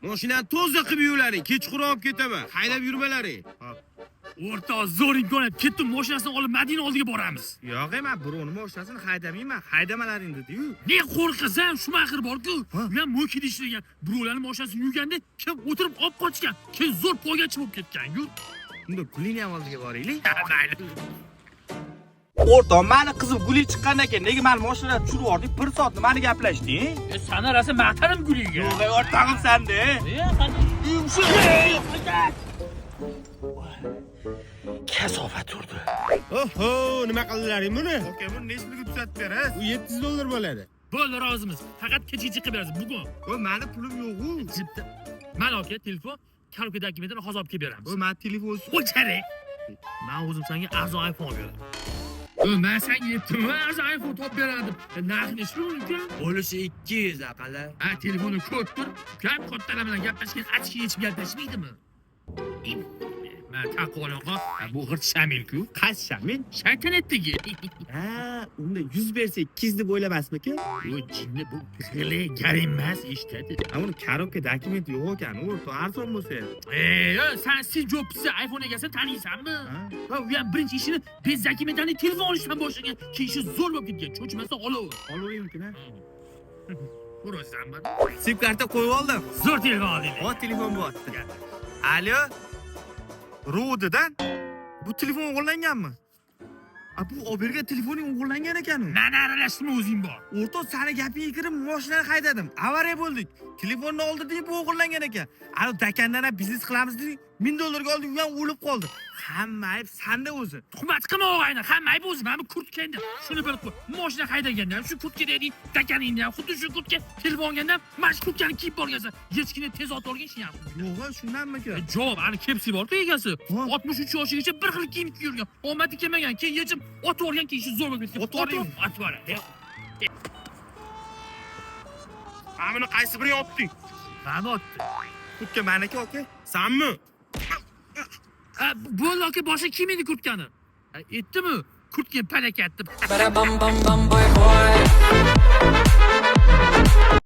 Mashinani toza qilib yuraring, kechqurun olib ketaman. Haydab yurmalaring. O'rta zo'r imkoniyat. Ketdim, mashinasini olib Madina oldiga boramiz. Yo'q, men birovning mashinasini haydamayman. Haydamalaring dedi-yu. Ne qo'rqasan, Shumaxir bor-ku. Men mo'kida ishlagan. Birovlarning mashinasini yurganda kim o'tirib olib qochgan, kim zo'r poygachi bo'lib ketgan. Yur. Unda Gulini ham oldiga boraylik. Mayli. O'rtoq, meni qizim Guli chiqqandan keyin nega meni mashinadan tushirib yubording? 1 soat nimani gaplashding? Sana rasa maqtarim Guliga. Yo'q, o'rtog'im senda. Kasofat turdi. Oho, nima qildilaring buni? Aka, buni nechliga tuzatib berasiz? U $700 bo'ladi. Bo'ldi, rozimiz. Faqat kechiga qilib berasiz bugun. O, meni pulim yo'q-ku. Jibda. Mana aka, telefon, karuka dokumentini hozir olib kelib beramiz. O, men telefon O'chare. Men o'zim senga arzon iPhone beraman. Men senga aytdim, arzon iPhone topib beradim. Narxi necha ekan? bo'lishi 200 aqallar. Ha, telefonni ko'rib gap kattalar bilan gaplashgan achki yechib gapirishmaydimi? Men taqoloqa, bu g'irt Shamil-ku. Qaysi Shamil? Shaytanatdagi. Ha, unda 100 bersa 200 deb o'ylamasmikan? Bu jinni bu g'ile garimas eshitadi. Uni karoka dokumenti yo'q ekan, o'rtoq, arzon bo'lsa. Sen Steve Jobs'ni iPhone egasini taniysanmi? Va u ham birinchi ishini bez dokumentini telefon olishdan boshlagan. Keyin ishi zo'r bo'lib ketgan. Cho'chmasa olaver. Olavering-ku-na. Ko'rasanmi? Sim karta qo'yib oldim. Zo'r telefon olding. O, telefon bo'lyapti. Alo? Ro'didan? Bu telefon o'g'irlanganmi? Bu olib bergan telefoning o'g'irlangan ekan-u. Meni aralashtirma o'zing bor. O'rtoq, seni gapingga kirib mashinani haydadim. Avariya bo'ldik. Telefonni oldi deb bu o'g'irlangan ekan. Ana dakandan ham biznes qilamiz dedik. $1000 oldik, u ham o'lib qoldi. Hamma ayb senda o'zi. Tuhmat qilma o'g'ayni. Hamma ayb o'zim. Mana kurtkanda. Shuni bilib qo'y. Mashina haydaganda ham shu kurtkada eding, dakaningda ham xuddi shu kurtka telefon olganda ham mana shu kurtkani kiyib borgansan. Yechkini tez otib olgan ishni ham. Yo'q, shundanmi-ku? Javob, ana kepsi bor-ku egasi. 63 yoshigacha bir xil kiyim kiyib yurgan. Omadi kelmagan, keyin yechib otib olgan, keyin ishi zo'r bo'lib ketgan. Otib oladi. Amini qaysi birini otding? Mani otdi. Kurtka meniki, aka. Sanmi? Bo'ldi aka, boshqa kiymaydi kurtkani. Aytdimi? Kurtga palakatdi. Bada bum bum bum boy boy.